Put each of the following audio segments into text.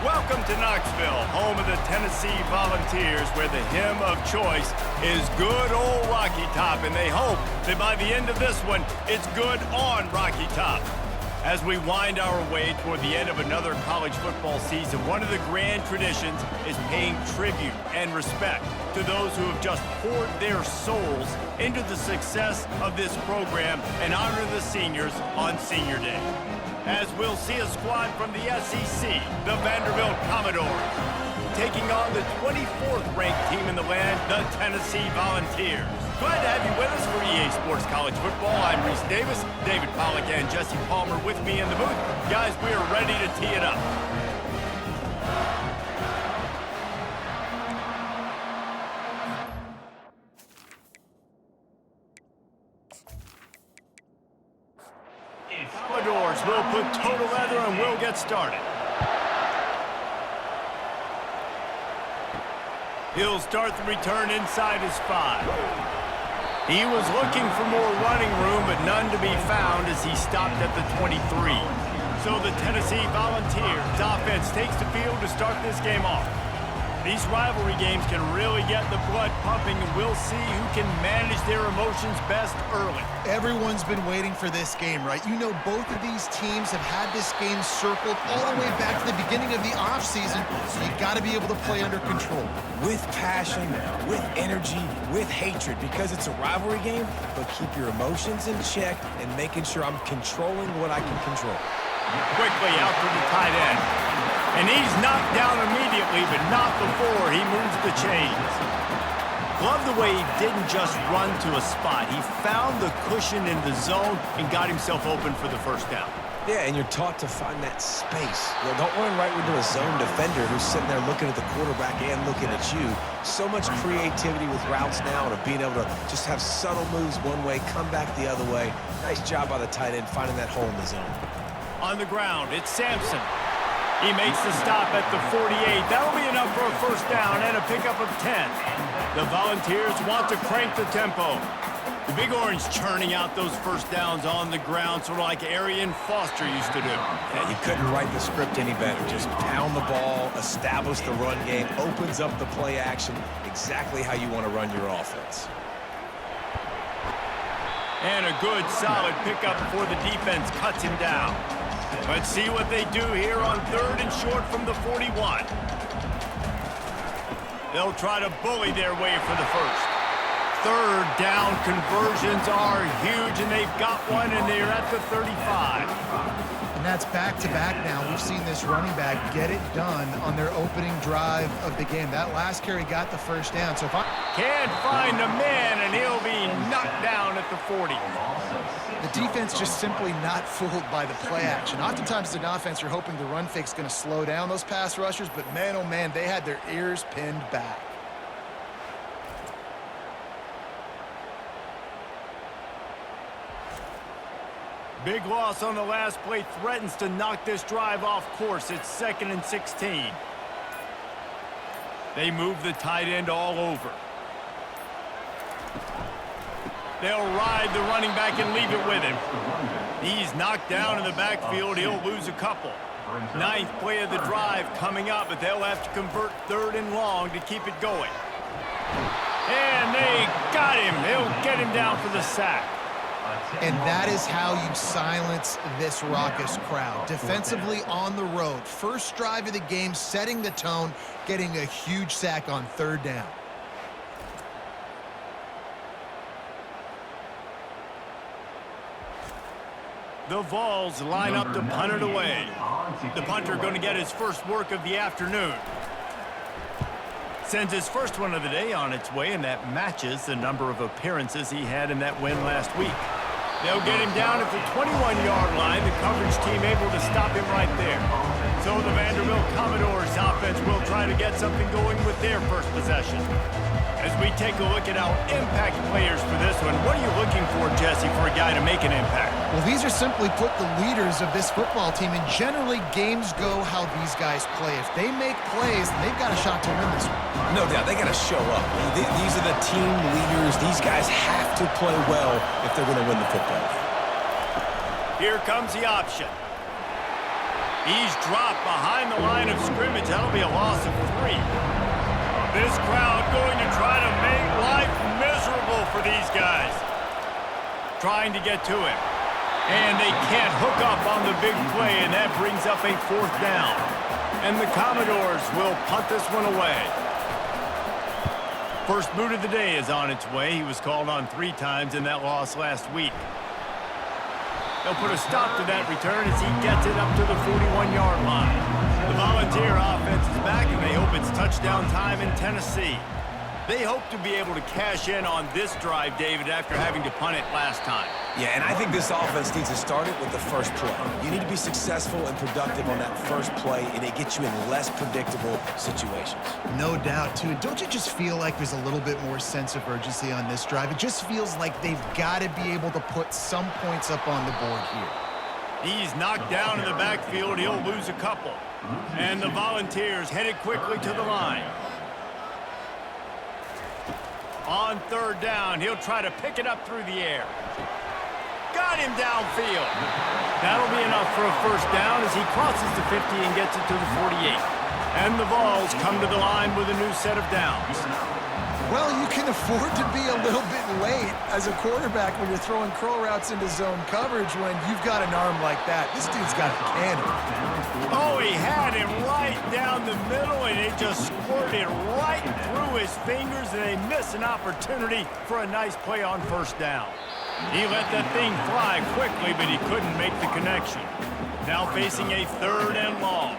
Welcome to Knoxville, home of the Tennessee Volunteers, where the hymn of choice is good old Rocky Top, and they hope that by the end of this one, it's good on Rocky Top. As we wind our way toward the end of another college football season, one of the grand traditions is paying tribute and respect to those who have just poured their souls into the success of this program and honor the seniors on Senior Day. As we'll see a squad from the SEC, the Vanderbilt Commodores, taking on the 24th ranked team in the land, the Tennessee Volunteers. Glad to have you with us for EA Sports College Football. I'm Reese Davis, David Pollack and Jesse Palmer with me in the booth. Guys, we are ready to tee it up. Commodores will put total leather and we'll get started. He'll start the return inside his 5. He was looking for more running room, but none to be found as he stopped at the 23. So the Tennessee Volunteers offense takes the field to start this game off. These rivalry games can really get the blood pumping, and we'll see who can manage their emotions best early. Everyone's been waiting for this game, right? You know, both of these teams have had this game circled all the way back to the beginning of the offseason, so you got to be able to play under control. With passion, with energy, with hatred, because it's a rivalry game, but keep your emotions in check and making sure I'm controlling what I can control. Quickly out to the tight end. And he's knocked down immediately, but not before he moves the chains. Love the way he didn't just run to a spot. He found the cushion in the zone and got himself open for the first down. Yeah, and you're taught to find that space. You know, don't run right into a zone defender who's sitting there looking at the quarterback and looking at you. So much creativity with routes now and of being able to just have subtle moves one way, come back the other way. Nice job by the tight end finding that hole in the zone. On the ground, it's Sampson. He makes the stop at the 48. That'll be enough for a first down and a pickup of 10. The Volunteers want to crank the tempo. The Big Orange churning out those first downs on the ground, sort of like Arian Foster used to do. Yeah, you couldn't write the script any better. Just pound the ball, establish the run game, opens up the play action, exactly how you want to run your offense. And a good, solid pickup before the defense cuts him down. Let's see what they do here on 3rd and short from the 41. They'll try to bully their way for the first. 3rd down conversions are huge, and they've got one, and they're at the 35. And that's back-to-back now. We've seen this running back get it done on their opening drive of the game. That last carry got the first down. So if I can't find a man, and he'll be knocked down at the 40. The defense just simply not fooled by the play action. Oftentimes as an offense, you're hoping the run fake's going to slow down those pass rushers, but man, oh man, they had their ears pinned back. Big loss on the last play threatens to knock this drive off course. It's 2nd and 16. They move the tight end all over. They'll ride the running back and leave it with him. He's knocked down in the backfield. He'll lose a couple. 9th play of the drive coming up, but they'll have to convert 3rd and long to keep it going. And they got him. They'll get him down for the sack. And that is how you silence this raucous crowd. Defensively on the road. First drive of the game, setting the tone, getting a huge sack on 3rd down. The Vols line up to punt it away. The punter going to get his first work of the afternoon. Sends his first one of the day on its way, and that matches the number of appearances he had in that win last week. They'll get him down at the 21-yard line. The coverage team able to stop him right there. So the Vanderbilt Commodores offense will try to get something going with their first possession. As we take a look at our impact players for this one, what are you looking for, Jesse, for a guy to make an impact? Well, these are simply put the leaders of this football team, and generally games go how these guys play. If they make plays, they've got a shot to win this one. No doubt, they got to show up. These are the team leaders. These guys have to play well if they're going to win the football game. Here comes the option. He's dropped behind the line of scrimmage. That'll be a loss of 3. This crowd going to try to make life miserable for these guys. Trying to get to him. And they can't hook up on the big play, and that brings up a 4th down. And the Commodores will punt this one away. First boot of the day is on its way. He was called on 3 times in that loss last week. They'll put a stop to that return as he gets it up to the 41-yard line. The Volunteer offense is back, and they hope it's touchdown time in Tennessee. They hope to be able to cash in on this drive, David, after having to punt it last time. Yeah, and I think this offense needs to start it with the first play. You need to be successful and productive on that first play, and it gets you in less predictable situations. No doubt, too. Don't you just feel like there's a little bit more sense of urgency on this drive? It just feels like they've got to be able to put some points up on the board here. He's knocked down in the backfield. He'll lose a couple. And the Volunteers headed quickly to the line. On 3rd down, he'll try to pick it up through the air. Got him downfield. That'll be enough for a 1st down as he crosses the 50 and gets it to the 48. And the Vols come to the line with a new set of downs. Well, you can afford to be a little bit late as a quarterback when you're throwing curl routes into zone coverage when you've got an arm like that. This dude's got a cannon. Oh, he had him right down the middle, and it just squirted right through his fingers, and they miss an opportunity for a nice play on 1st down. He let that thing fly quickly, but he couldn't make the connection. Now facing a 3rd and long.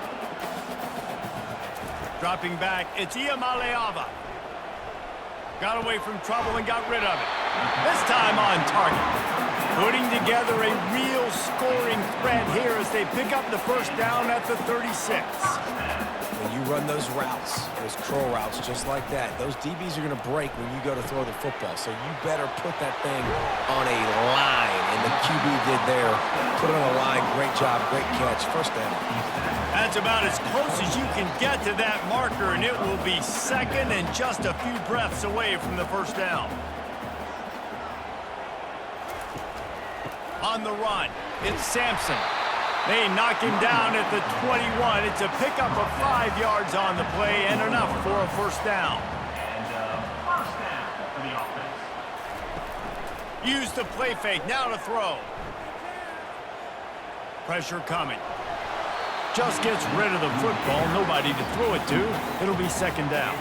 Dropping back, it's Iamaleava. Got away from trouble and got rid of it. This time on target. Putting together a real scoring threat here as they pick up the 1st down at the 36. When you run those routes, those curl routes just like that, those DBs are going to break when you go to throw the football. So you better put that thing on a line. And the QB did there. Put it on a line. Great job. Great catch. 1st down. That's about as close as you can get to that marker, and it will be 2nd and just a few breaths away from the 1st down. On the run, it's Sampson. They knock him down at the 21. It's a pickup of 5 yards on the play and enough for a 1st down. And 1st down for the offense. Use the play fake, now to throw. Pressure coming. Just gets rid of the football, nobody to throw it to. It'll be 2nd down.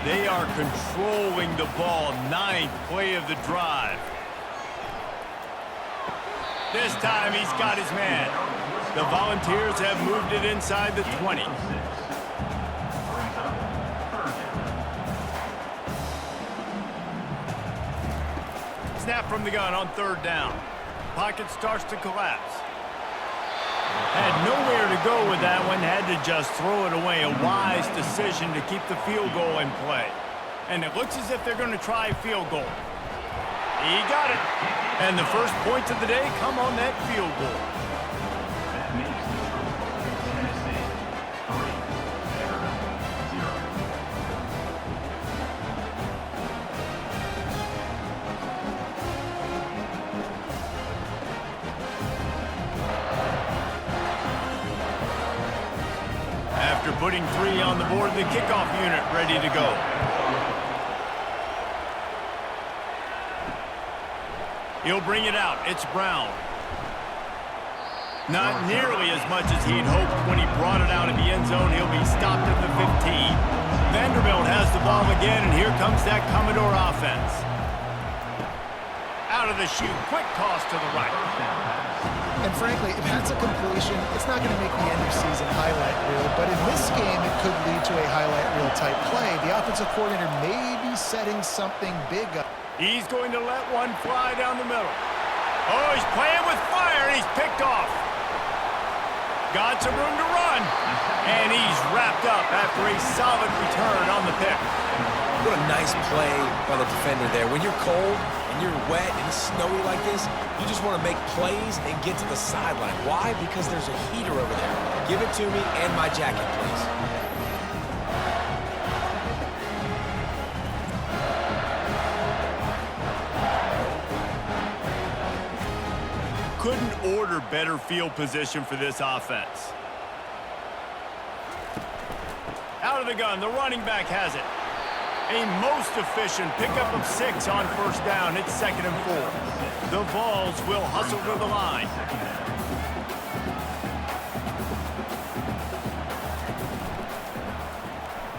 They are controlling the ball, 9th play of the drive. This time he's got his man. The Volunteers have moved it inside the 20. Snap from the gun on 3rd down. Pocket starts to collapse. Had nowhere to go with that one, had to just throw it away. A wise decision to keep the field goal in play. And it looks as if they're going to try a field goal. He got it. And the first points of the day come on that field goal. That makes the score Tennessee 3, Vanderbilt 0. After putting 3 on the board, the kickoff unit ready to go. He'll bring it out. It's Brown. Not nearly as much as he'd hoped when he brought it out of the end zone. He'll be stopped at the 15. Vanderbilt has the ball again, and here comes that Commodore offense. Out of the chute, quick toss to the right. And frankly, if that's a completion, it's not going to make the end of season highlight reel. But in this game, it could lead to a highlight reel type play. The offensive coordinator may be setting something big up. He's going to let one fly down the middle. Oh, he's playing with fire, and he's picked off. Got some room to run. And he's wrapped up after a solid return on the pick. What a nice play by the defender there. When you're cold and you're wet and it's snowy like this, you just want to make plays and get to the sideline. Why? Because there's a heater over there. Give it to me and my jacket, please. Couldn't order better field position for this offense. of the gun. The running back has it. A most efficient pickup of 6 on first down. It's 2nd and 4. The Vols will hustle to the line.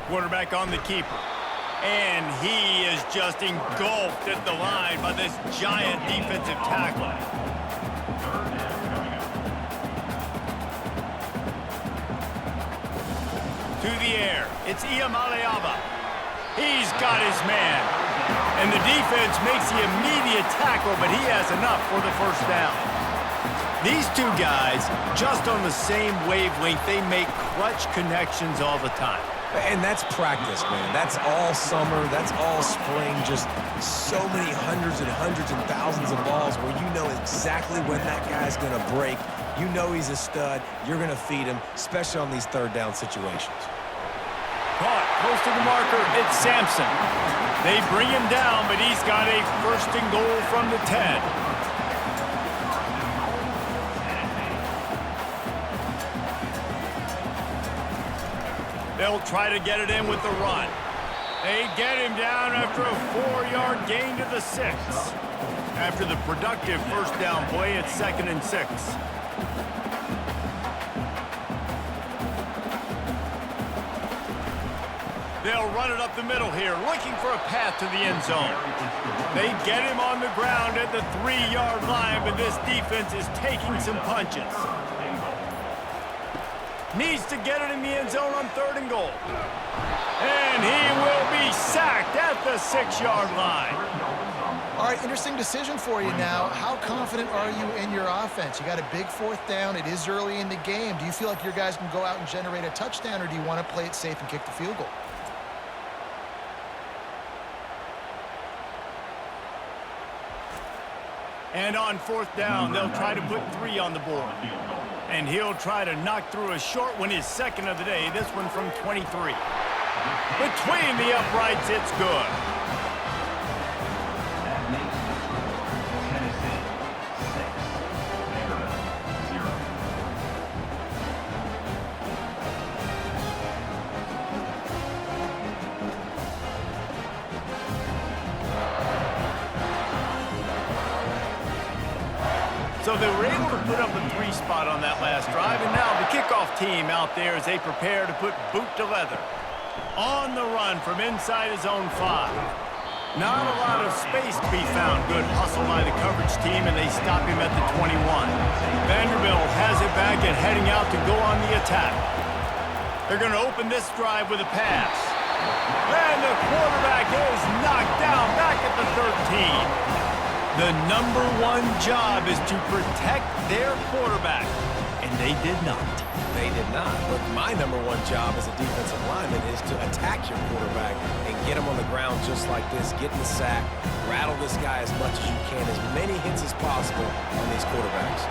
Quarterback on the keeper. And he is just engulfed at the line by this giant defensive tackle. To the air. It's Iamaleava. He's got his man. And the defense makes the immediate tackle, but he has enough for the first down. These two guys, just on the same wavelength, they make clutch connections all the time. And that's practice, man. That's all summer. That's all spring. Just so many hundreds and thousands of balls where you know exactly when that guy's going to break. You know he's a stud. You're going to feed him, especially on these third down situations. Caught close to the marker. It's Sampson. They bring him down, but he's got a 1st and goal from the 10. They'll try to get it in with the run. They get him down after a 4-yard gain to the 6. After the productive first down play, it's 2nd and 6. They'll run it up the middle here, looking for a path to the end zone. They get him on the ground at the 3-yard line, but this defense is taking some punches. Needs to get it in the end zone on 3rd and goal. And he will be sacked at the 6-yard line. All right, interesting decision for you now. How confident are you in your offense? You got a big 4th down. It is early in the game. Do you feel like your guys can go out and generate a touchdown, or do you want to play it safe and kick the field goal? And on 4th down, they'll try to put 3 on the board. And he'll try to knock through a short one, his 2nd of the day, this one from 23. Between the uprights, it's good. That makes the score Tennessee 6, Vanderbilt 0. So they were able to put up a 3 spot on that last drive, and now the kickoff team out there as they prepare to put boot to leather. On the run from inside his own 5. Not a lot of space to be found. Good hustle by the coverage team, and they stop him at the 21. Vanderbilt has it back and heading out to go on the attack. They're going to open this drive with a pass. And the quarterback is knocked down back at the 13. The number 1 job is to protect their quarterback, and they did not. They did not. But my number 1 job as a defensive lineman is to attack your quarterback and get him on the ground just like this, get in the sack, rattle this guy as much as you can, as many hits as possible on these quarterbacks.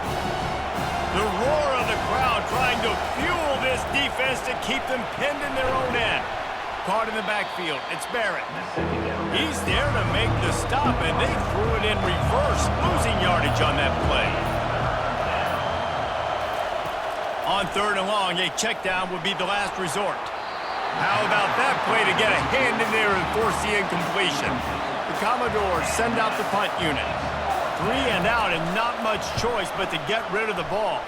The roar of the crowd trying to fuel this defense to keep them pinned in their own end. Caught in the backfield. It's Barrett. He's there to make the stop, and they threw it in reverse, losing yardage on that play. On 3rd and long, a check down would be the last resort. How about that play to get a hand in there and force the incompletion? The Commodores send out the punt unit. 3 and out, and not much choice but to get rid of the ball.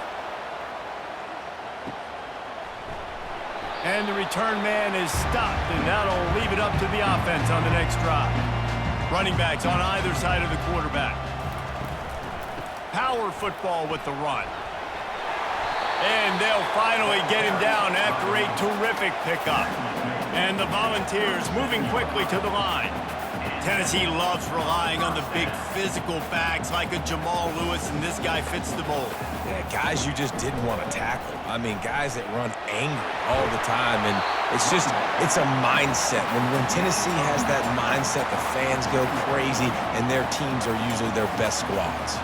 And the return man is stopped, and that'll leave it up to the offense on the next drive. Running backs on either side of the quarterback. Power football with the run. And they'll finally get him down after a terrific pickup. And the Volunteers moving quickly to the line. Tennessee loves relying on the big physical backs like a Jamal Lewis, and this guy fits the mold. Yeah, guys you just didn't want to tackle. I mean, guys that run angry all the time, and it's a mindset. When Tennessee has that mindset, the fans go crazy, and their teams are usually their best squads.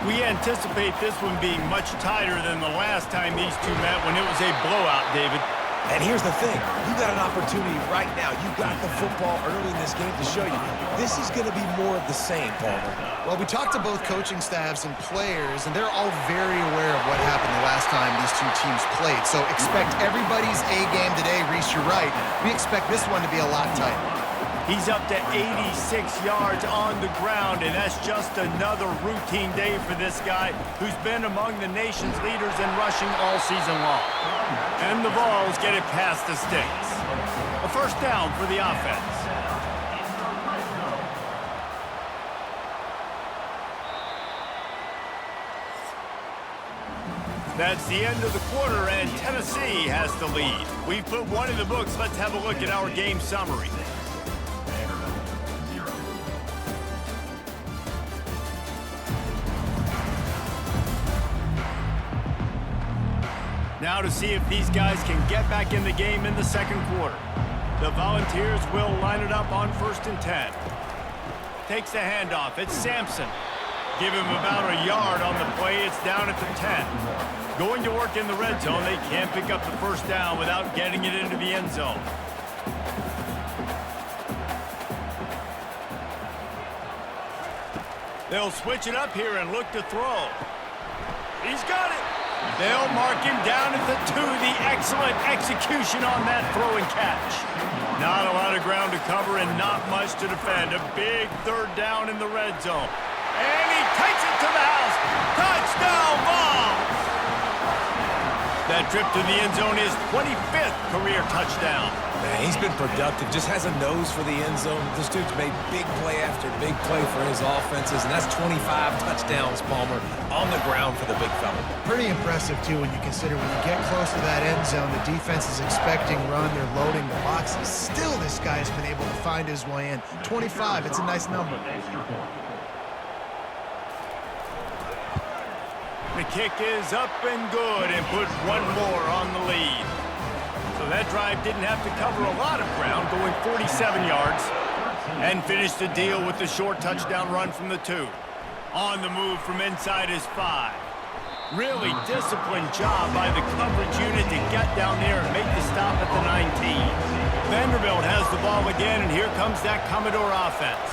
We anticipate this one being much tighter than the last time these two met when it was a blowout, David. And here's the thing. You got an opportunity right now. You got the football early in this game to show you. This is going to be more of the same, Palmer. Well, we talked to both coaching staffs and players, and they're all very aware of what happened the last time these two teams played. So expect everybody's A game today. Reese, you're right. We expect this one to be a lot tighter. He's up to 86 yards on the ground, and that's just another routine day for this guy who's been among the nation's leaders in rushing all season long. And the Vols get it past the sticks. A first down for the offense. That's the end of the quarter, and Tennessee has the lead. We've put one in the books. Let's have a look at our game summary. Now to see if these guys can get back in the game in the second quarter. The Volunteers will line it up on 1st and 10. Takes the handoff. It's Sampson. Give him about a yard on the play. It's down at the 10. Going to work in the red zone. They can't pick up the first down without getting it into the end zone. They'll switch it up here and look to throw. He's got it. They'll mark him down at the 2. The excellent execution on that throw and catch. Not a lot of ground to cover and not much to defend. A big third down in the red zone. And he takes it to the house. Touchdown, Vols! That trip to the end zone is 25th career touchdown. Man, he's been productive. Just has a nose for the end zone. This dude's made big play after big play for his offenses, and that's 25 touchdowns, Palmer, on the ground for the big fella. Pretty impressive, too, when you consider when you get close to that end zone, the defense is expecting run, they're loading the boxes. Still, this guy's been able to find his way in. 25, it's a nice number. The kick is up and good and put one more on the lead. So that drive didn't have to cover a lot of ground, going 47 yards, and finished the deal with the short touchdown run from the 2. On the move from inside his 5. Really disciplined job by the coverage unit to get down there and make the stop at the 19. Vanderbilt has the ball again, and here comes that Commodore offense.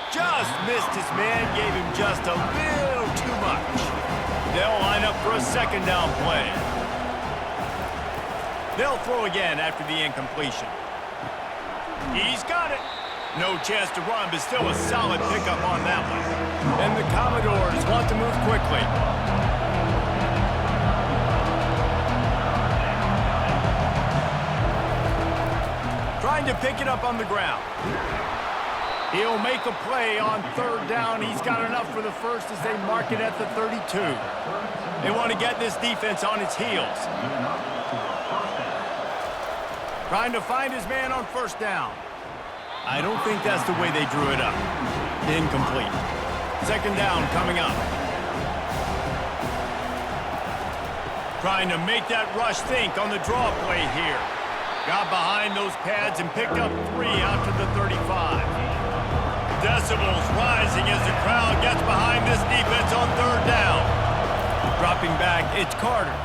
Just missed his man, gave him just a little too much. They'll line up for a second down play. They'll throw again after the incompletion. He's got it. No chance to run, but still a solid pickup on that one. And the Commodores want to move quickly. Trying to pick it up on the ground. He'll make a play on third down. He's got enough for the first as they mark it at the 32. They want to get this defense on its heels. Trying to find his man on first down. I don't think that's the way they drew it up. Incomplete. Second down coming up. Trying to make that rush think on the draw play here. Got behind those pads and picked up 3 out to the 35. Decibels rising as the crowd gets behind this defense on third down. Dropping back, it's Carter.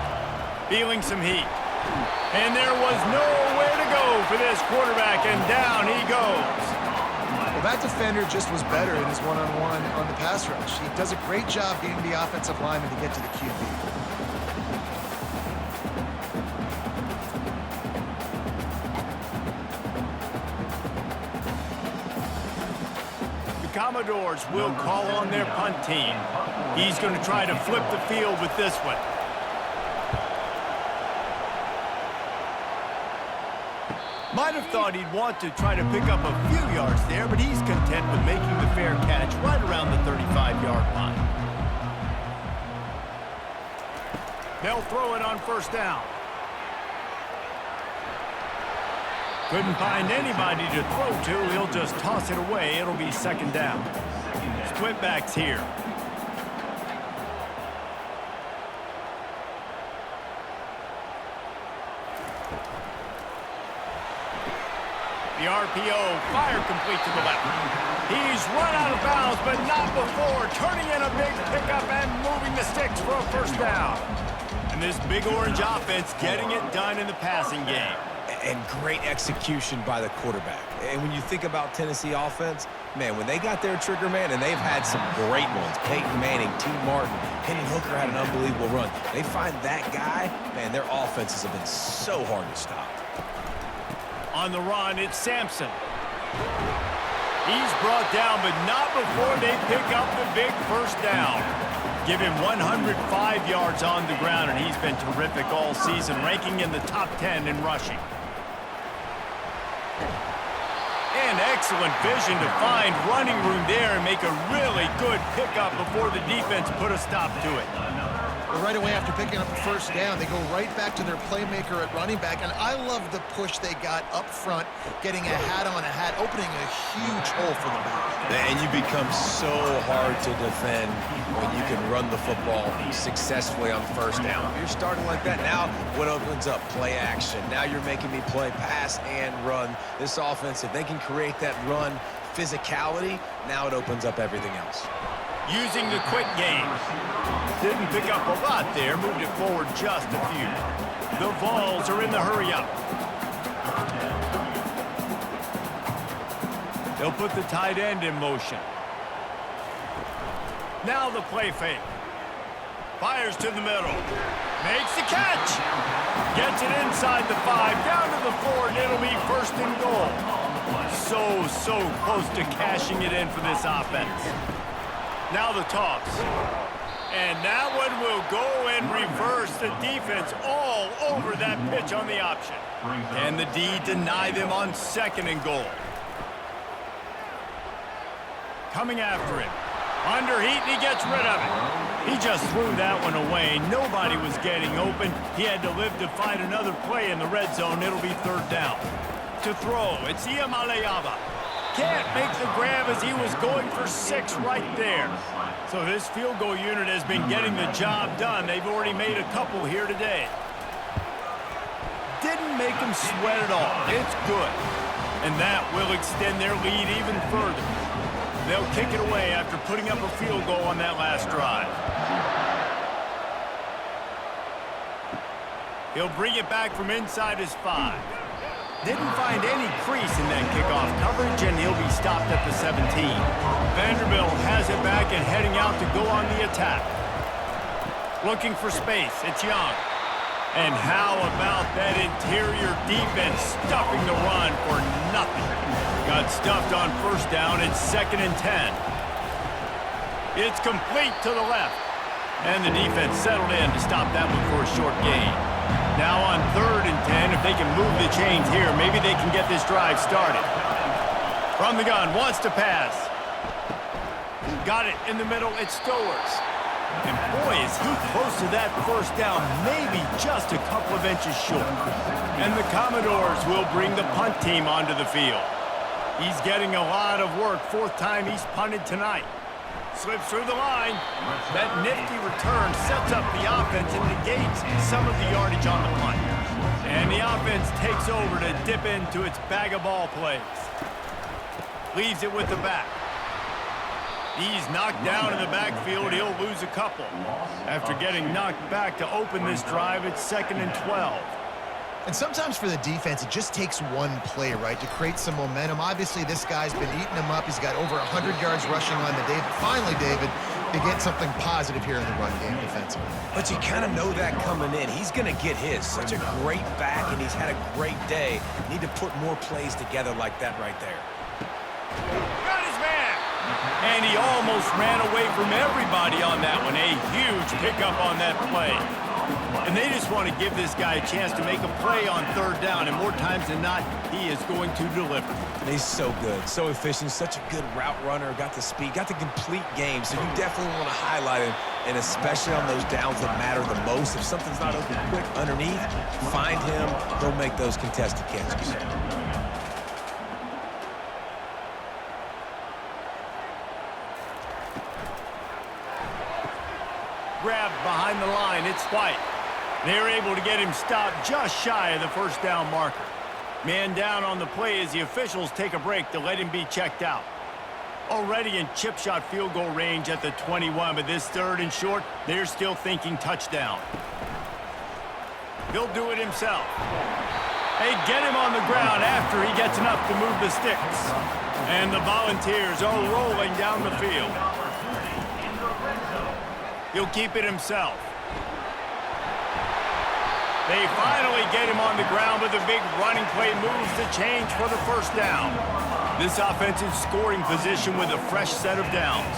Feeling some heat. And there was nowhere to go for this quarterback, and down he goes. Well, that defender just was better in his one-on-one on the pass rush. He does a great job getting the offensive lineman to get to the QB. Commodores will call on their punt team. He's going to try to flip the field with this one. Might have thought he'd want to try to pick up a few yards there, but he's content with making the fair catch right around the 35-yard line. They'll throw it on first down. Couldn't find anybody to throw to. He'll just toss it away. It'll be second down. Split backs here. The RPO, fire complete to the left. He's run out of bounds, but not before turning in a big pickup and moving the sticks for a first down. And And this Big Orange offense getting it done in the passing game. And great execution by the quarterback. And when you think about Tennessee offense, man, when they got their trigger man, and they've had some great ones, Peyton Manning, T. Martin, Hendon Hooker had an unbelievable run. They find that guy, man, their offenses have been so hard to stop. On the run, it's Sampson. He's brought down, but not before they pick up the big first down. Give him 105 yards on the ground, and he's been terrific all season, ranking in the top 10 in rushing. And excellent vision to find running room there and make a really good pickup before the defense put a stop to it. Well, right away after picking up the first down, they go right back to their playmaker at running back, and I love the push they got up front, getting a hat on a hat, opening a huge hole for the back. And you become so hard to defend when you can run the football successfully on first down. If you're starting like that, now what opens up? Play action. Now you're making me play pass and run. This offense, if they can create that run physicality, now it opens up everything else. Using the quick game. Didn't pick up a lot there, moved it forward just a few. The Vols are in the hurry-up. They'll put the tight end in motion. Now the play fake. Fires to the middle. Makes the catch. Gets it inside the 5, down to the 4, and it'll be first and goal. So close to cashing it in for this offense. Now the toss. And that one will go and reverse. The defense all over that pitch on the option. And the D deny them on second and goal. Coming after him. Under heat, and he gets rid of it. He just threw that one away. Nobody was getting open. He had to live to find another play in the red zone. It'll be third down. To throw, it's Iamaleava. Can't make the grab as he was going for 6 right there. So this field goal unit has been getting the job done. They've already made a couple here today. Didn't make them sweat at all. It's good. And that will extend their lead even further. They'll kick it away after putting up a field goal on that last drive. He'll bring it back from inside his 5. Didn't find any crease in that kickoff coverage, and he'll be stopped at the 17. Vanderbilt has it back and heading out to go on the attack. Looking for space. It's Young. And how about that interior defense stuffing the run for nothing? Got stuffed on first down. It's 2nd and 10. It's complete to the left. And the defense settled in to stop that one for a short gain. Now on 3rd and 10, if they can move the chains here, maybe they can get this drive started. From the gun, wants to pass. Got it in the middle, it's Stowers. And boy, is he close to that first down, maybe just a couple of inches short. And the Commodores will bring the punt team onto the field. He's getting a lot of work, 4th time he's punted tonight. Slips through the line. That nifty return sets up the offense and negates some of the yardage on the punt. And the offense takes over to dip into its bag of ball plays. Leaves it with the back. He's knocked down in the backfield. He'll lose a couple. After getting knocked back to open this drive, it's 2nd and 12. And sometimes for the defense, it just takes one play, right, to create some momentum. Obviously, this guy's been eating him up. He's got over 100 yards rushing on the day. But finally, David, they get something positive here in the run game defensively. But you kind of know that coming in. He's going to get his. Such a great back, and he's had a great day. Need to put more plays together like that right there. Got his man! And he almost ran away from everybody on that one. A huge pickup on that play. And they just want to give this guy a chance to make a play on 3rd down, and more times than not, he is going to deliver. He's so good, so efficient, such a good route runner, got the speed, got the complete game, so you definitely want to highlight him, and especially on those downs that matter the most. If something's not open quick underneath, find him, he'll make those contested catches. Grabbed behind the line, it's White. They're able to get him stopped just shy of the first down marker. Man down on the play as the officials take a break to let him be checked out. Already in chip shot field goal range at the 21, but this 3rd and short, they're still thinking touchdown. He'll do it himself. They get him on the ground after he gets enough to move the sticks. And the Volunteers are rolling down the field. He'll keep it himself. They finally get him on the ground, but the big running play moves the change for the first down. This offense is scoring position with a fresh set of downs.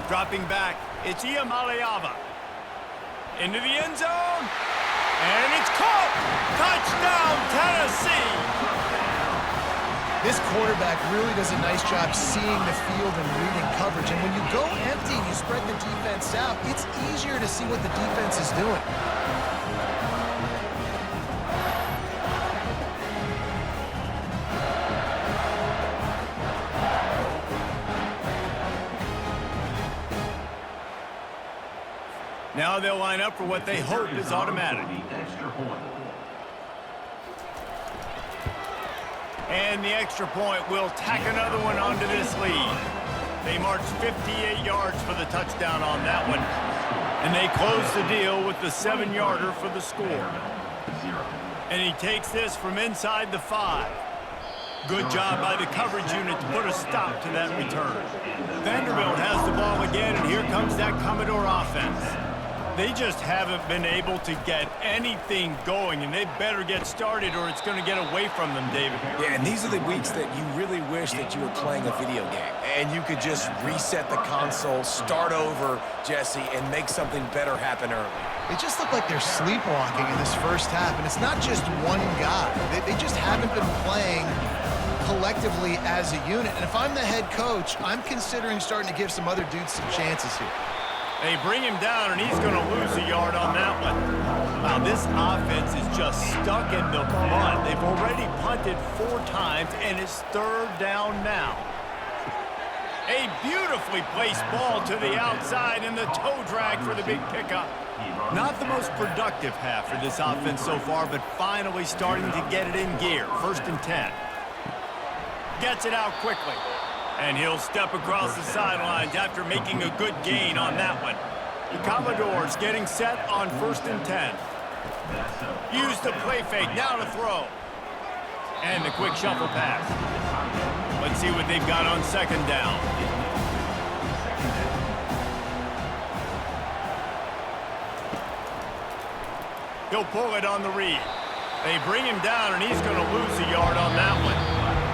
Dropping back, it's Iamaleava. Into the end zone. And it's caught! Touchdown, Tennessee! This quarterback really does a nice job seeing the field and reading coverage. And when you go empty and you spread the defense out, it's easier to see what the defense is doing. Now they'll line up for what they hope is automatic. And the extra point will tack another one onto this lead. They march 58 yards for the touchdown on that one. And they close the deal with the 7-yarder for the score. And he takes this from inside the 5. Good job by the coverage unit to put a stop to that return. Vanderbilt has the ball again, and here comes that Commodore offense. They just haven't been able to get anything going, and they better get started or it's going to get away from them, David. Yeah, and these are the weeks that you really wish that you were playing a video game and you could just reset the console, start over, Jesse, and make something better happen early. They just look like they're sleepwalking in this first half, and it's not just one guy. They just haven't been playing collectively as a unit. And if I'm the head coach, I'm considering starting to give some other dudes some chances here. They bring him down, and he's going to lose a yard on that one. Wow, this offense is just stuck in the mud. They've already punted 4 times, and it's 3rd down now. A beautifully placed ball to the outside, and the toe drag for the big pickup. Not the most productive half for this offense so far, but finally starting to get it in gear. 1st and 10. Gets it out quickly. And he'll step across the sidelines after making a good gain on that one. The Commodores getting set on 1st and 10. Use the play fake, now to throw. And the quick shuffle pass. Let's see what they've got on 2nd down. He'll pull it on the read. They bring him down, and he's going to lose a yard on that one.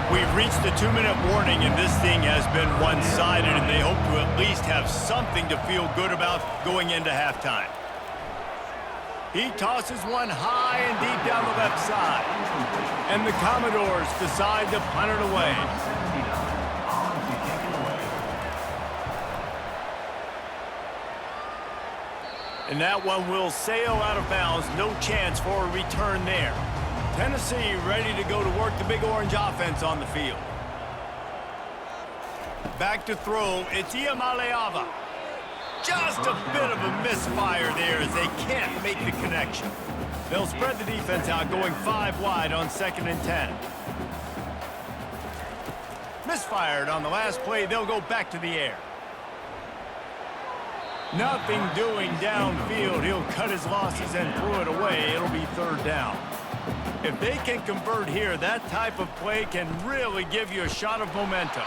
We've reached the 2-minute warning, and this thing has been one-sided, and they hope to at least have something to feel good about going into halftime. He tosses one high and deep down the left side. And the Commodores decide to punt it away. And that one will sail out of bounds. No chance for a return there. Tennessee ready to go to work the big orange offense on the field. Back to throw, it's Iamaleava. Just a bit of a misfire there as they can't make the connection. They'll spread the defense out, going 5 wide on 2nd and 10. Misfired on the last play, they'll go back to the air. Nothing doing downfield. He'll cut his losses and throw it away. It'll be 3rd down. If they can convert here, that type of play can really give you a shot of momentum.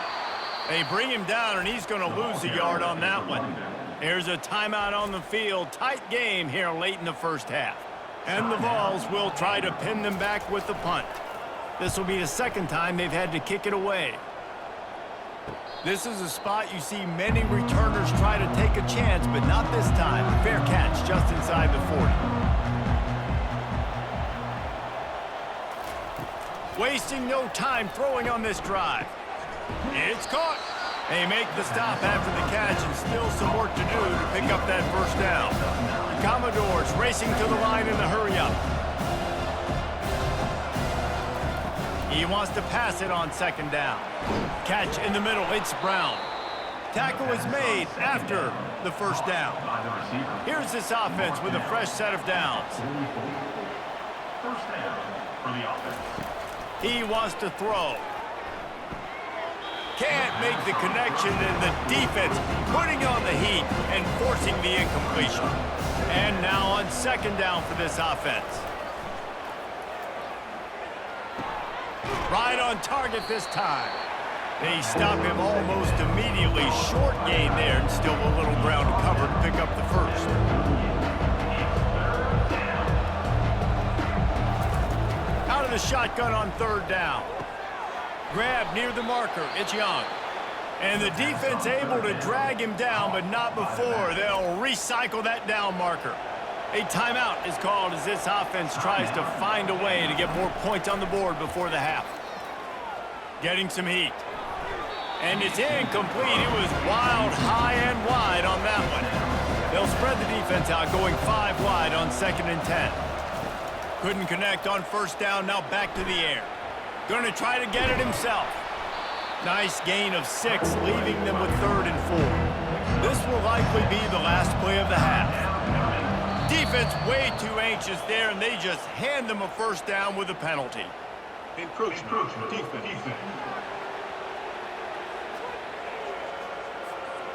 They bring him down, and he's going to lose a yard on that one. There's a timeout on the field. Tight game here late in the first half. And the Vols will try to pin them back with the punt. This will be the 2nd time they've had to kick it away. This is a spot you see many returners try to take a chance, but not this time. Fair catch just inside the 40. Wasting no time throwing on this drive. It's caught. They make the stop after the catch, and still some work to do to pick up that 1st down. The Commodores racing to the line in the hurry-up. He wants to pass it on 2nd down. Catch in the middle, it's Brown. Tackle is made after the 1st down. Here's this offense with a fresh set of downs. 1st down for the offense. He wants to throw. Can't make the connection, and the defense putting on the heat and forcing the incompletion. And now on second down for this offense. Right on target this time. They stop him almost immediately. Short gain there, and still a little ground to cover to pick up the first. Out of the shotgun on third down. Grab near the marker. It's Young. And the defense able to drag him down, but not before. They'll recycle that down marker. A timeout is called as this offense tries to find a way to get more points on the board before the half. Getting some heat. And it's incomplete. It was wild, high and wide on that one. They'll spread the defense out, going 5 wide on 2nd and 10. Couldn't connect on first down, now back to the air. Going to try to get it himself. Nice gain of 6, leaving them with 3rd and 4. This will likely be the last play of the half. Defense way too anxious there, and they just hand them a first down with a penalty. Encroachment. Defense.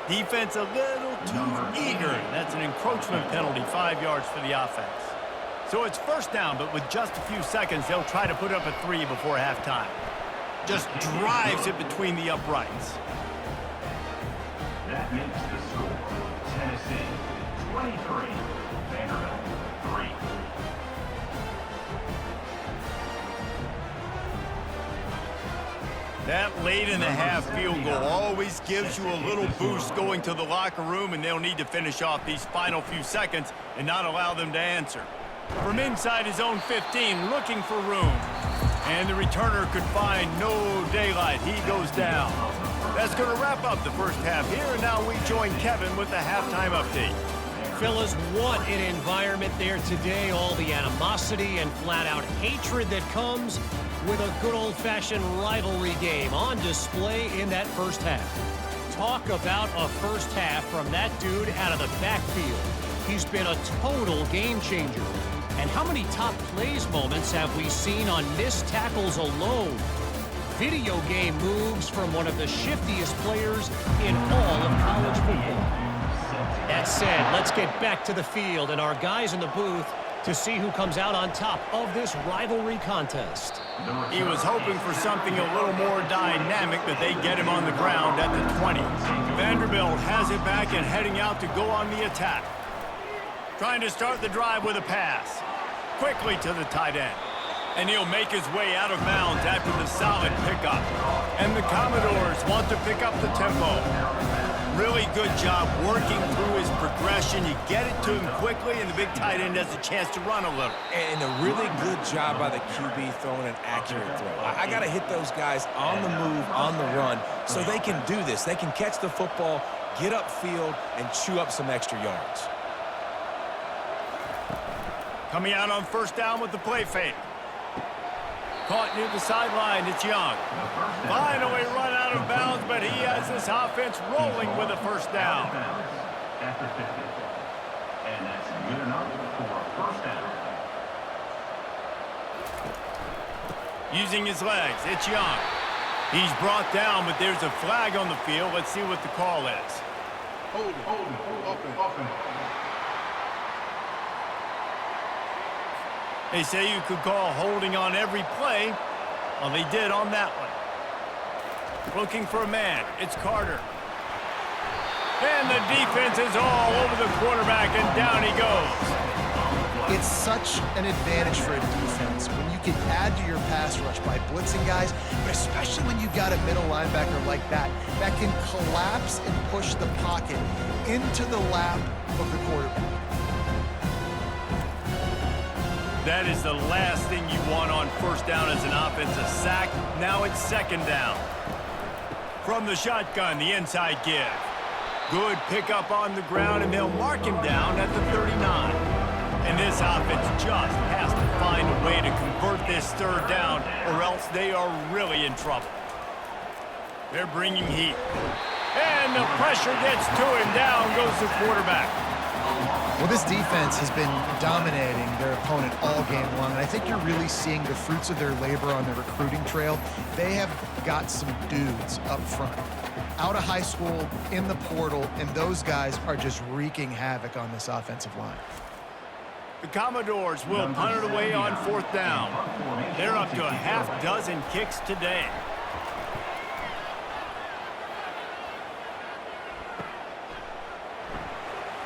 Defense a little too eager. That's an encroachment penalty, 5 yards for the offense. So it's first down, but with just a few seconds, they'll try to put up a 3 before halftime. Just drives it between the uprights. That makes the score. Tennessee 23, Vanderbilt 3. That late in the half field goal always gives you a little boost going to the locker room, and they'll need to finish off these final few seconds and not allow them to answer. From inside his own 15, looking for room. And the returner could find no daylight. He goes down. That's going to wrap up the first half here, and now we join Kevin with the halftime update. Fellas, what an environment there today. All the animosity and flat-out hatred that comes with a good old-fashioned rivalry game on display in that first half. Talk about a first half from that dude out of the backfield. He's been a total game changer. And how many top plays moments have we seen on missed tackles alone? Video game moves from one of the shiftiest players in all of college football. That said, let's get back to the field and our guys in the booth to see who comes out on top of this rivalry contest. He was hoping for something a little more dynamic, but they get him on the ground at the 20. Vanderbilt has it back and heading out to go on the attack. Trying to start the drive with a pass. Quickly to the tight end. And he'll make his way out of bounds after the solid pickup. And the Commodores want to pick up the tempo. Really good job working through his progression. You get it to him quickly, and the big tight end has a chance to run a little. And a really good job by the QB throwing an accurate throw. I got to hit those guys on the move, on the run, so they can do this. They can catch the football, get upfield, and chew up some extra yards. Coming out on first down with the play fake. Caught near the sideline, it's Young. Finally run out of bounds, but he has this offense rolling with a first down. After 50. And that's good enough for a first down. Using his legs, it's Young. He's brought down, but there's a flag on the field. Let's see what the call is. Hold it. They say you could call holding on every play. Well, they did on that one. Looking for a man. It's Carter. And the defense is all over the quarterback, and down he goes. It's such an advantage for a defense when you can add to your pass rush by blitzing guys, but especially when you've got a middle linebacker like that can collapse and push the pocket into the lap of the quarterback. That is the last thing you want on first down as an offensive sack. Now it's second down. From the shotgun, the inside give. Good pickup on the ground, and they'll mark him down at the 39. And this offense just has to find a way to convert this third down, or else they are really in trouble. They're bringing heat. And the pressure gets to him. Down goes the quarterback. Well, this defense has been dominating their opponent all game long, and I think you're really seeing the fruits of their labor on the recruiting trail. They have got some dudes up front, out of high school, in the portal, and those guys are just wreaking havoc on this offensive line. The Commodores will punt it away on 4th down. They're up to a half dozen kicks today.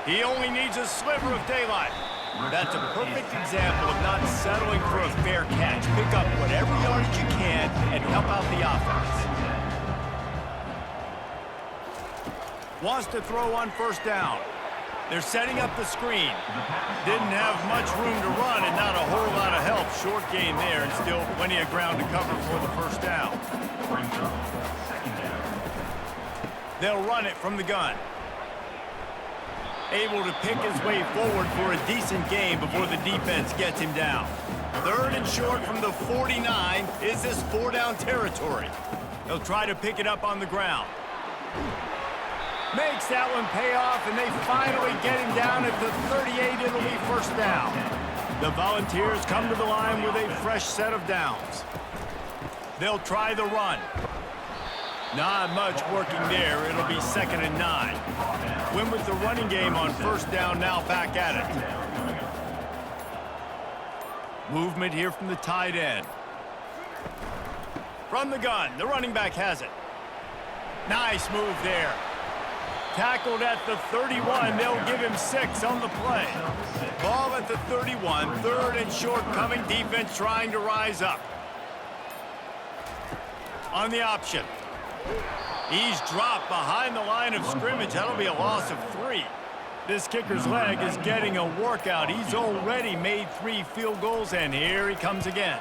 He only needs a sliver of daylight. That's a perfect example of not settling for a fair catch. Pick up whatever yardage you can and help out the offense. Wants to throw on 1st down. They're setting up the screen. Didn't have much room to run and not a whole lot of help. Short gain there and still plenty of ground to cover for the 1st down. They'll run it from the gun. Able to pick his way forward for a decent gain before the defense gets him down. 3rd and short from the 49. Is this 4-down territory? They'll try to pick it up on the ground. Makes that one pay off, and they finally get him down at the 38. It'll be 1st down. The Volunteers come to the line with a fresh set of downs. They'll try the run. Not much working there. It'll be 2nd and 9. Win with the running game on 1st down, now back at it. Movement here from the tight end. From the gun, the running back has it. Nice move there. Tackled at the 31. They'll give him 6 on the play. Ball at the 31. 3rd and short coming. Defense trying to rise up. On the option. He's dropped behind the line of scrimmage. That'll be a loss of 3. This kicker's leg is getting a workout. He's already made 3 field goals, and here he comes again.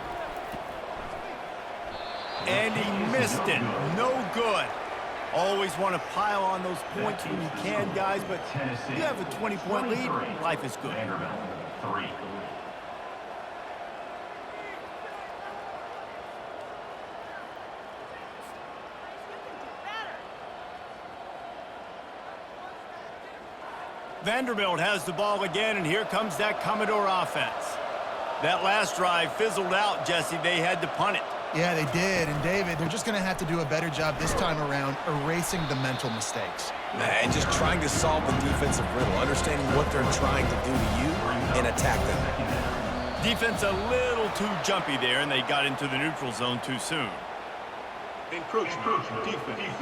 And he missed it. No good. Always want to pile on those points when you can, guys, but you have a 20-point lead, life is good. Vanderbilt, 3. Vanderbilt has the ball again, and here comes that Commodore offense. That last drive fizzled out, Jesse. They had to punt it. Yeah, they did. And, David, they're just going to have to do a better job this time around erasing the mental mistakes. And just trying to solve the defensive riddle, understanding what they're trying to do to you and attack them. Defense a little too jumpy there, and they got into the neutral zone too soon. Encroachment, defense.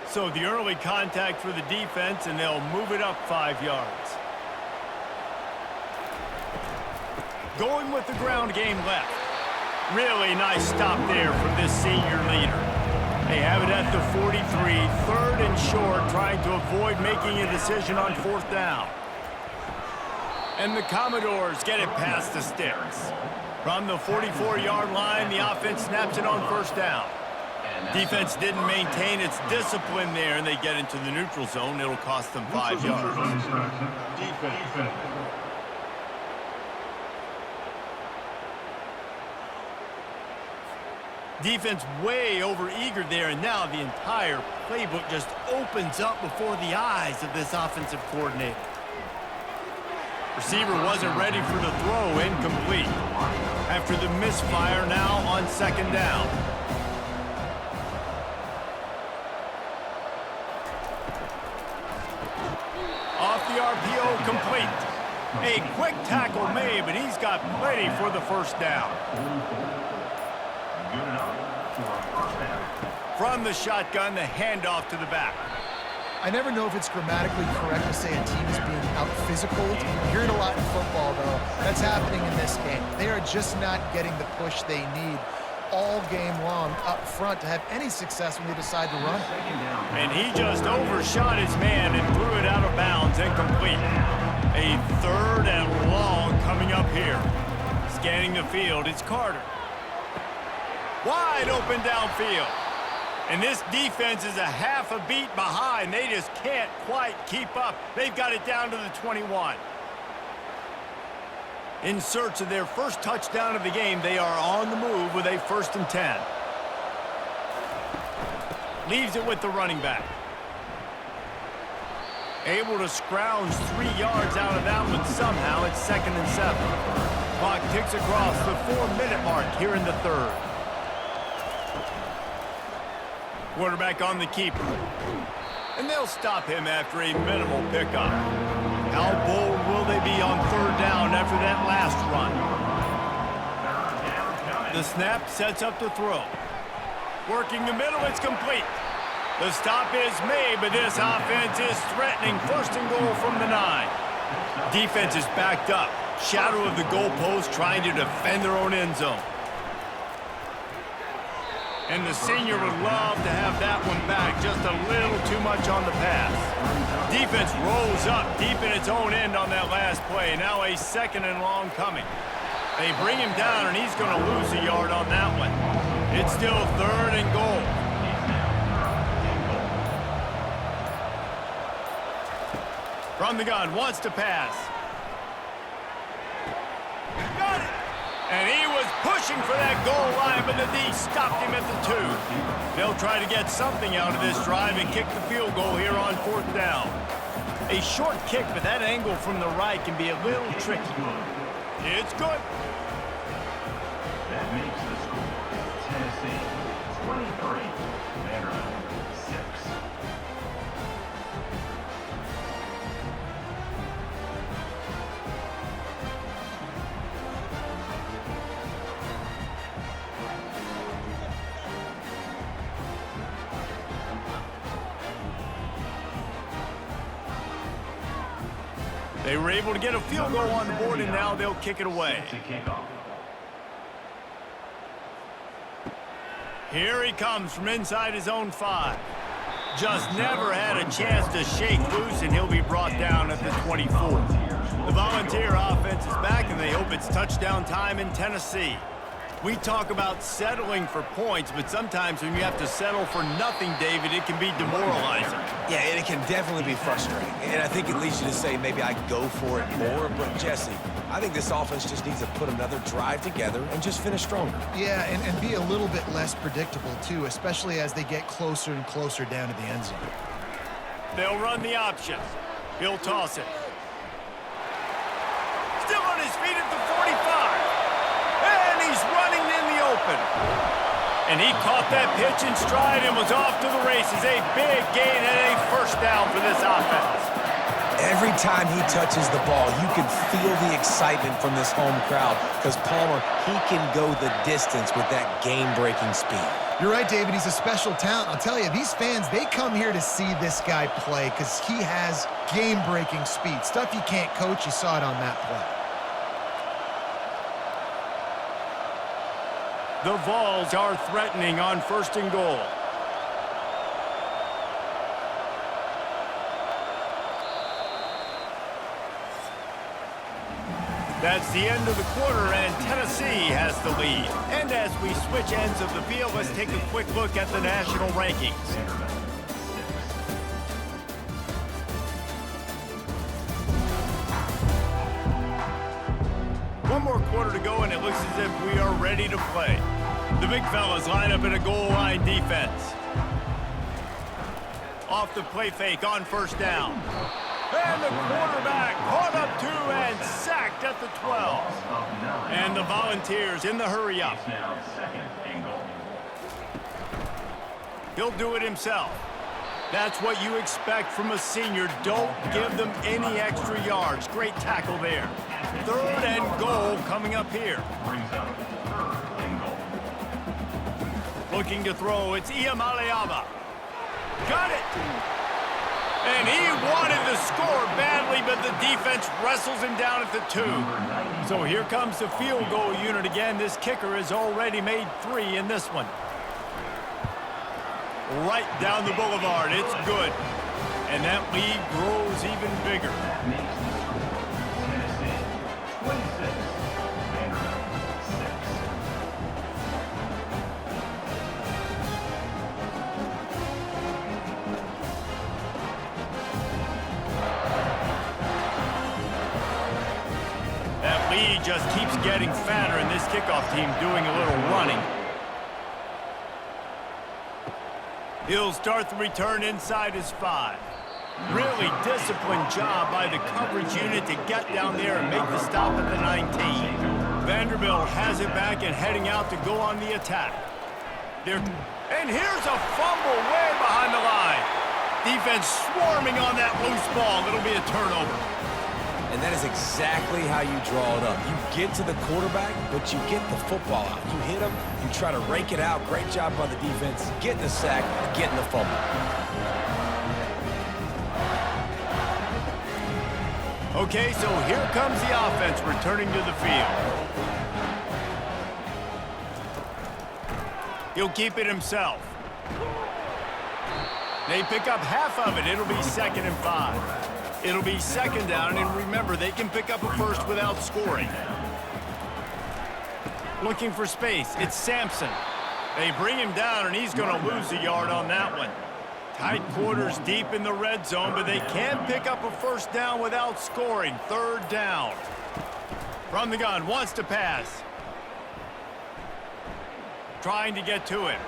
So the early contact for the defense, and they'll move it up 5 yards. Going with the ground game left. Really nice stop there from this senior leader. They have it at the 43, 3rd and short, trying to avoid making a decision on 4th down. And the Commodores get it past the sticks. From the 44-yard line, the offense snaps it on 1st down. Defense didn't maintain its discipline there, and they get into the neutral zone. It'll cost them 5 yards. Defense. Defense way over-eager there, and now the entire playbook just opens up before the eyes of this offensive coordinator. Receiver wasn't ready for the throw, incomplete. After the misfire, now on 2nd down. Off the RPO, complete. A quick tackle made, but he's got plenty for the 1st down. Good enough for a 1st down. From the shotgun, the handoff to the back. I never know if it's grammatically correct to say a team is being out-physical. You hear it a lot in football, though. That's happening in this game. They are just not getting the push they need all game long up front to have any success when they decide to run. And he just overshot his man and threw it out of bounds, incomplete. A 3rd and long coming up here. Scanning the field, it's Carter. Wide open downfield. And this defense is a half a beat behind. They just can't quite keep up. They've got it down to the 21. In search of their first touchdown of the game, they are on the move with a 1st and 10. Leaves it with the running back. Able to scrounge 3 yards out of that one somehow. It's 2nd and 7. Clock ticks across the 4-minute mark here in the 3rd. Quarterback on the keeper. And they'll stop him after a minimal pickup. How bold will they be on third down after that last run? The snap sets up the throw. Working the middle, it's complete. The stop is made, but this offense is threatening first and goal from the 9. Defense is backed up. Shadow of the goalpost trying to defend their own end zone. And the senior would love to have that one back. Just a little too much on the pass. Defense rolls up deep in its own end on that last play. Now a second and long coming. They bring him down, and he's going to lose a yard on that one. It's still third and goal. From the gun, wants to pass. Got it! And he was pushing for that goal line, but the D stopped him at the 2. They'll try to get something out of this drive and kick the field goal here on fourth down. A short kick, but that angle from the right can be a little tricky. It's good. That makes the score Tennessee 23, Vanderbilt 6. They were able to get a field goal on the board, and now they'll kick it away. Here he comes from inside his own 5. Just never had a chance to shake loose, and he'll be brought down at the 24. The Volunteer offense is back, and they hope it's touchdown time in Tennessee. We talk about settling for points, but sometimes when you have to settle for nothing, David, it can be demoralizing. Yeah, and it can definitely be frustrating. And I think it leads you to say maybe I go for it more. But, Jesse, I think this offense just needs to put another drive together and just finish stronger. Yeah, and be a little bit less predictable, too, especially as they get closer and closer down to the end zone. They'll run the option. He'll toss it. Still on his feet at the 45. And he's running in the open. And he caught that pitch in stride and was off to the races. A big gain and a first down for this offense. Every time he touches the ball, you can feel the excitement from this home crowd because Palmer, he can go the distance with that game-breaking speed. You're right, David. He's a special talent. I'll tell you, these fans, they come here to see this guy play because he has game-breaking speed. Stuff you can't coach. You saw it on that play. The Vols are threatening on first and goal. That's the end of the quarter, and Tennessee has the lead. And as we switch ends of the field, let's take a quick look at the national rankings. One more quarter to go, and it looks as if we are ready to play. The big fellas line up in a goal line defense. Off the play fake on first down. And the quarterback caught up to and sacked at the 12. And the Volunteers in the hurry up. He'll do it himself. That's what you expect from a senior. Don't give them any extra yards. Great tackle there. Third and goal coming up here. Looking to throw, it's Iamaleava. Got it! And he wanted to score badly, but the defense wrestles him down at the 2. So here comes the field goal unit again. This kicker has already made 3 in this one. Right down the boulevard. It's good. And that lead grows even bigger. That lead just keeps getting fatter, and this kickoff team doing a little running. He'll start the return inside his 5. Really disciplined job by the coverage unit to get down there and make the stop at the 19. Vanderbilt has it back and heading out to go on the attack. And here's a fumble way behind the line. Defense swarming on that loose ball. It'll be a turnover. And that is exactly how you draw it up. You get to the quarterback, but you get the football out. You hit him, you try to rake it out. Great job by the defense, getting the sack, getting the fumble. Okay, so here comes the offense returning to the field. He'll keep it himself. They pick up half of it. It'll be 2nd and 5. It'll be 2nd down, and remember, they can pick up a first without scoring. Looking for space. It's Sampson. They bring him down, and he's going to lose a yard on that one. Tight quarters deep in the red zone, but they can pick up a first down without scoring. 3rd down. From the gun, wants to pass. Trying to get to him.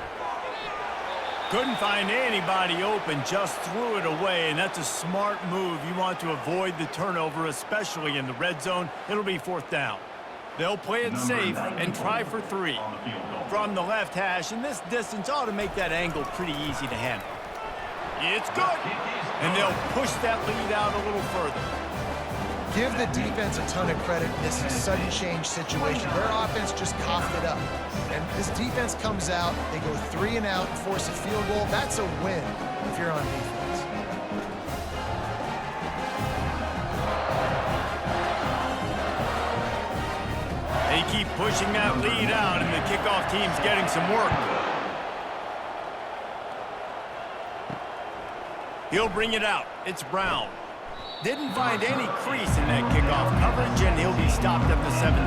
Couldn't find anybody open, just threw it away, and that's a smart move. You want to avoid the turnover, especially in the red zone. It'll be 4th down. They'll play it safe and try for 3. From the left hash, and this distance ought to make that angle pretty easy to handle. It's good, and they'll push that lead out a little further. Give the defense a ton of credit in this sudden change situation. Their offense just coughed it up. And this defense comes out, they go 3 and out and force a field goal. That's a win if you're on defense. They keep pushing that lead out, and the kickoff team's getting some work. He'll bring it out. It's Brown. Didn't find any crease in that kickoff coverage, and he'll be stopped at the 17.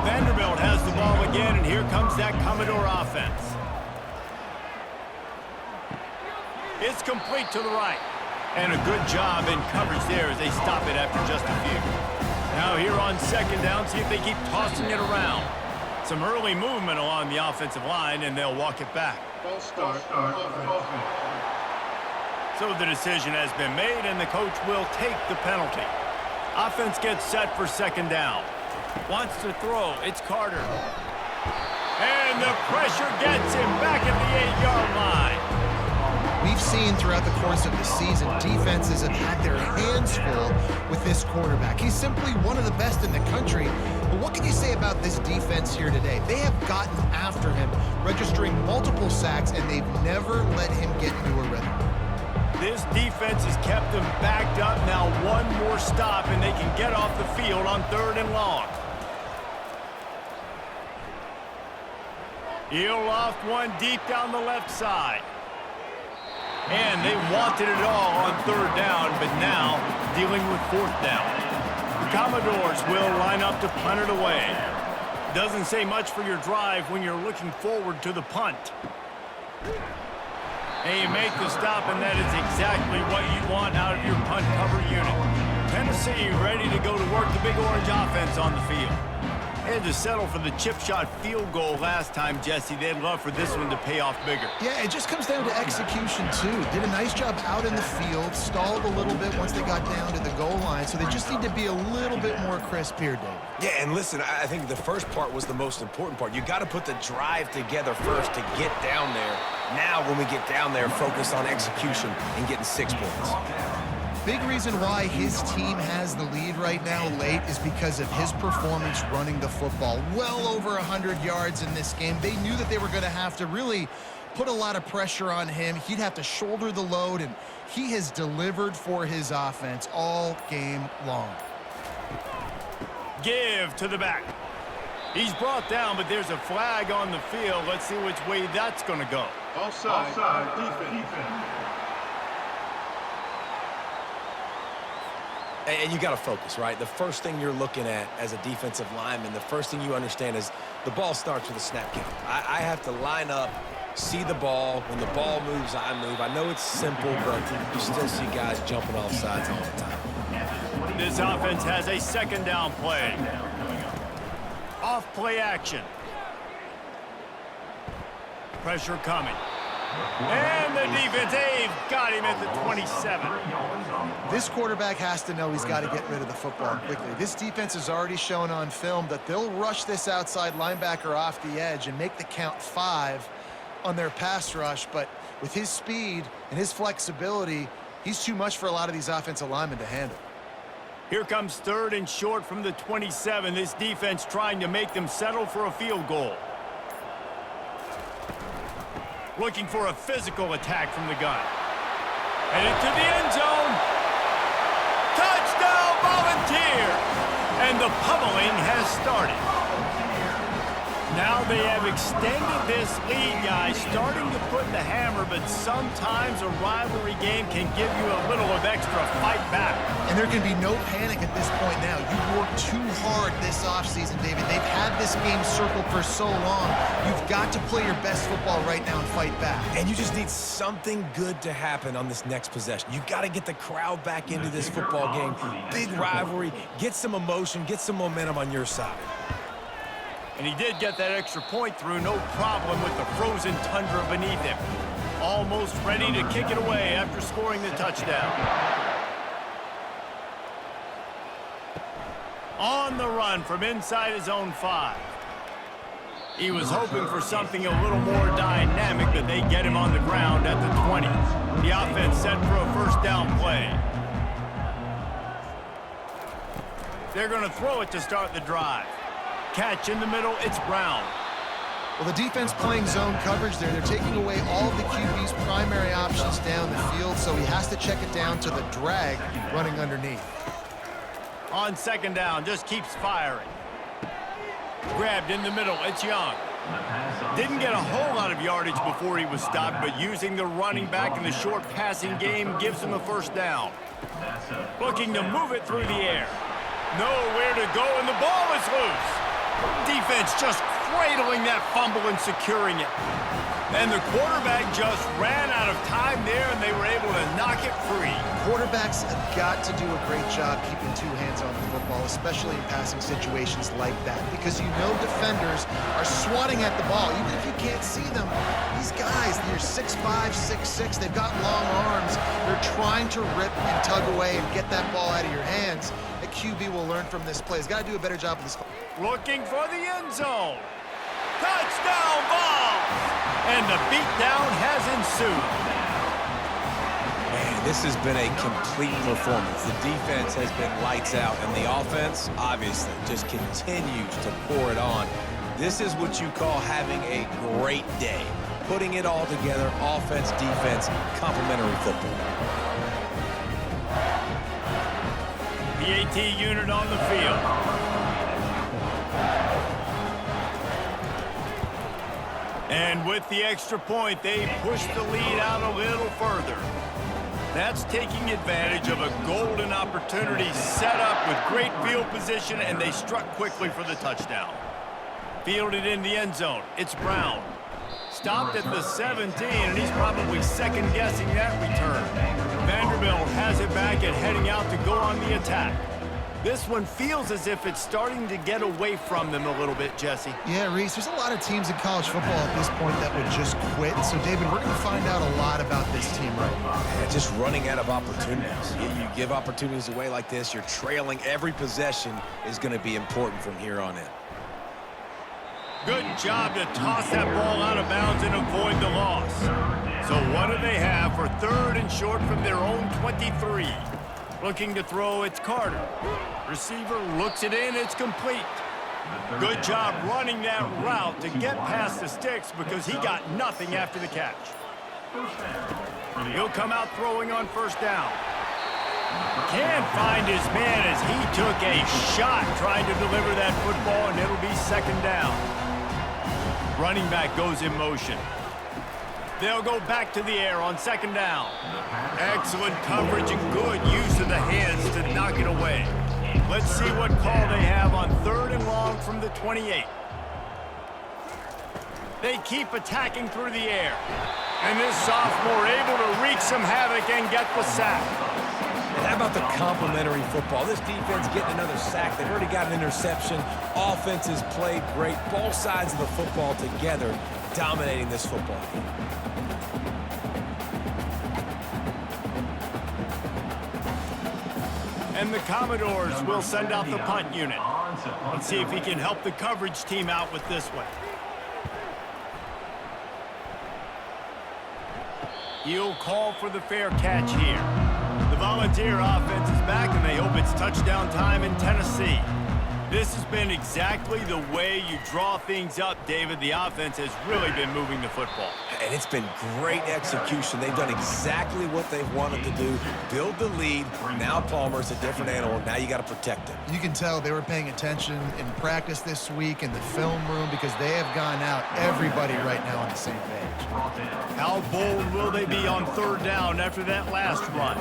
Vanderbilt has the ball again, and here comes that Commodore offense. It's complete to the right. And a good job in coverage there as they stop it after just a few. Now here on 2nd down, see if they keep tossing it around. Some early movement along the offensive line, and they'll walk it back. So the decision has been made, and the coach will take the penalty. Offense gets set for 2nd down. Wants to throw. It's Carter. And the pressure gets him back at the 8-yard line. We've seen throughout the course of the season, defenses have had their hands full with this quarterback. He's simply one of the best in the country. But what can you say about this defense here today? They have gotten after him, registering multiple sacks, and they've never let him get into a rhythm. This defense has kept them backed up. Now one more stop, and they can get off the field on 3rd and long. He'll loft one deep down the left side. And they wanted it all on 3rd down, but now dealing with 4th down. The Commodores will line up to punt it away. Doesn't say much for your drive when you're looking forward to the punt. And you make the stop, and that is exactly what you want out of your punt cover unit. Tennessee ready to go to work the Big Orange offense on the field. They had to settle for the chip shot field goal last time, Jesse. They'd love for this one to pay off bigger. Yeah, it just comes down to execution, too. Did a nice job out in the field, stalled a little bit once they got down to the goal line, so they just need to be a little bit more crisp here, Dave. Yeah, and listen, I think the first part was the most important part. You got to put the drive together first to get down there. Now, when we get down there, focus on execution and getting 6 points. Big reason why his team has the lead right now late is because of his performance running the football. Well over 100 yards in this game. They knew that they were going to have to really put a lot of pressure on him. He'd have to shoulder the load, and he has delivered for his offense all game long. Give to the back. He's brought down, but there's a flag on the field. Let's see which way that's going to go. Offside. Defense. And you got to focus, right? The first thing you're looking at as a defensive lineman, the first thing you understand is the ball starts with a snap count. I have to line up, see the ball. When the ball moves, I move. I know it's simple, but you still see guys jumping off sides all the time. This offense has a 2nd down play. Off play action. Pressure coming. And the defense, they've got him at the 27. This quarterback has to know he's got to get rid of the football quickly. This defense has already shown on film that they'll rush this outside linebacker off the edge and make the count 5 on their pass rush, but With his speed and his flexibility, he's too much for a lot of these offensive linemen to handle. Here comes 3rd and short from the 27. This defense trying to make them settle for a field goal. Looking for a physical attack from the gun. Headed to the end zone. Touchdown, Volunteer! And the pummeling has started. Now they have extended this lead, guys, starting to put the hammer, but sometimes a rivalry game can give you a little of extra fight back. And there can be no panic at this point now. You worked too hard this offseason, David. They've had this game circled for so long. You've got to play your best football right now and fight back. And you just need something good to happen on this next possession. You've got to get the crowd back into this football game. Big rivalry. Get some emotion. Get some momentum on your side. And he did get that extra point through, no problem with the frozen tundra beneath him. Almost ready to kick it away after scoring the touchdown. On the run from inside his own 5. He was hoping for something a little more dynamic, but they get him on the ground at the 20. The offense set for a first down play. They're going to throw it to start the drive. Catch in the middle, it's Brown. Well, the defense playing zone coverage there. They're taking away all of the QB's primary options down the field, so he has to check it down to the drag running underneath. On 2nd down, just keeps firing. Grabbed in the middle, it's Young. Didn't get a whole lot of yardage before he was stopped, but using the running back in the short passing game gives him a first down. Looking to move it through the air. Nowhere to go, and the ball is loose. Defense just cradling that fumble and securing it. And the quarterback just ran out of time there, and they were able to knock it free. Quarterbacks have got to do a great job keeping 2 hands on the football, especially in passing situations like that, because you know defenders are swatting at the ball. Even if you can't see them, these guys, they're 6'5", 6'6", they've got long arms. They're trying to rip and tug away and get that ball out of your hands. A QB will learn from this play. He's got to do a better job of this. Looking for the end zone. Touchdown ball! And the beatdown has ensued. Man, this has been a complete performance. The defense has been lights out, and the offense, obviously, just continues to pour it on. This is what you call having a great day. Putting it all together, offense, defense, complementary football. The AT unit on the field. And with the extra point, they push the lead out a little further. That's taking advantage of a golden opportunity set up with great field position, and they struck quickly for the touchdown. Fielded in the end zone. It's Brown. Stopped at the 17, and he's probably second-guessing that return. Vanderbilt has it back and heading out to go on the attack. This one feels as if it's starting to get away from them a little bit, Jesse. Yeah, Reese, there's a lot of teams in college football at this point that would just quit. So, David, we're going to find out a lot about this team right now. Yeah, just running out of opportunities. You give opportunities away like this, you're trailing. Every possession is going to be important from here on in. Good job to toss that ball out of bounds and avoid the loss. So what do they have for 3rd and short from their own 23? Looking to throw, it's Carter. Receiver looks it in, it's complete. Good job running that route to get past the sticks because he got nothing after the catch. He'll come out throwing on 1st down. Can't find his man as he took a shot trying to deliver that football, and it'll be 2nd down. Running back goes in motion. They'll go back to the air on 2nd down. Excellent coverage and good use of the hands to knock it away. Let's see what call they have on 3rd and long from the 28. They keep attacking through the air. And this sophomore able to wreak some havoc and get the sack. And how about the complementary football? This defense getting another sack. They've already got an interception. Offense has played great. Both sides of the football together dominating this football game. And the Commodores will send out the punt unit. Let's see if he can help the coverage team out with this one. He'll call for the fair catch here. The Volunteer offense is back, and they hope it's touchdown time in Tennessee. This has been exactly the way you draw things up, David. The offense has really been moving the football. And it's been great execution. They've done exactly what they've wanted to do. Build the lead. Now Palmer's a different animal. Now you got to protect him. You can tell they were paying attention in practice this week in the film room because they have gone out, everybody right now on the same page. How bold will they be on third down after that last run?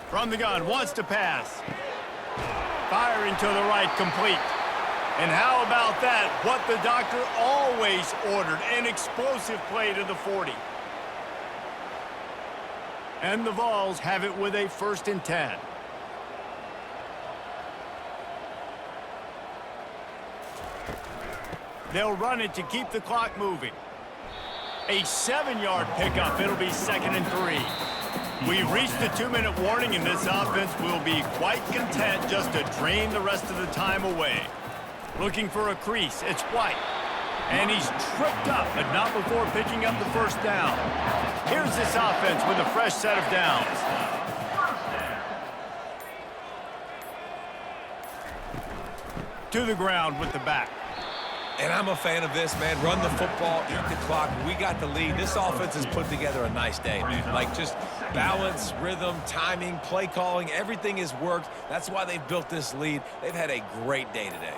From the gun, wants to pass. Firing to the right, complete. And how about that? What the doctor always ordered, an explosive play to the 40. And the Vols have it with a 1st and 10. They'll run it to keep the clock moving. A 7-yard pickup. It'll be 2nd and 3. We've reached the 2-minute warning, and this offense will be quite content just to drain the rest of the time away. Looking for a crease. It's White. And he's tripped up, but not before picking up the 1st down. Here's this offense with a fresh set of downs. To the ground with the back. And I'm a fan of this, man. Run the football, eat the clock. We got the lead. This offense has put together a nice day, man. Like, just balance, rhythm, timing, play calling, everything has worked. That's why they've built this lead. They've had a great day today.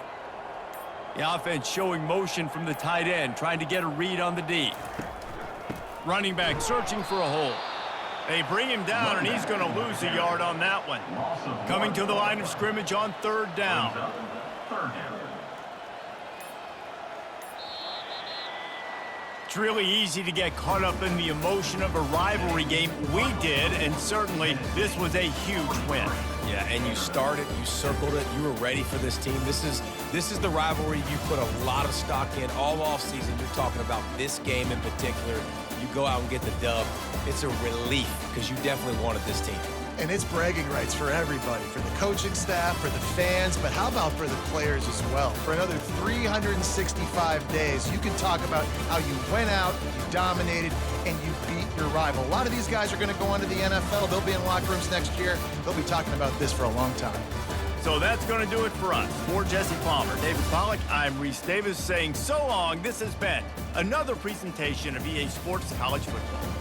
The offense showing motion from the tight end, trying to get a read on the D. Running back searching for a hole. They bring him down, and he's going to lose a yard on that one. Coming to the line of scrimmage on 3rd down. It's really easy to get caught up in the emotion of a rivalry game. We did, and certainly this was a huge win. Yeah, and you started, you circled it, you were ready for this team. This is the rivalry you put a lot of stock in all offseason. You're talking about this game in particular. You go out and get the dub. It's a relief because you definitely wanted this team. And it's bragging rights for everybody, for the coaching staff, for the fans, but how about for the players as well? For another 365 days, you can talk about how you went out, you dominated, and you beat your rival. A lot of these guys are going to go on to the NFL. They'll be in locker rooms next year. They'll be talking about this for a long time. So that's going to do it for us. For Jesse Palmer, David Pollack, I'm Reese Davis saying so long. This has been another presentation of EA Sports College Football.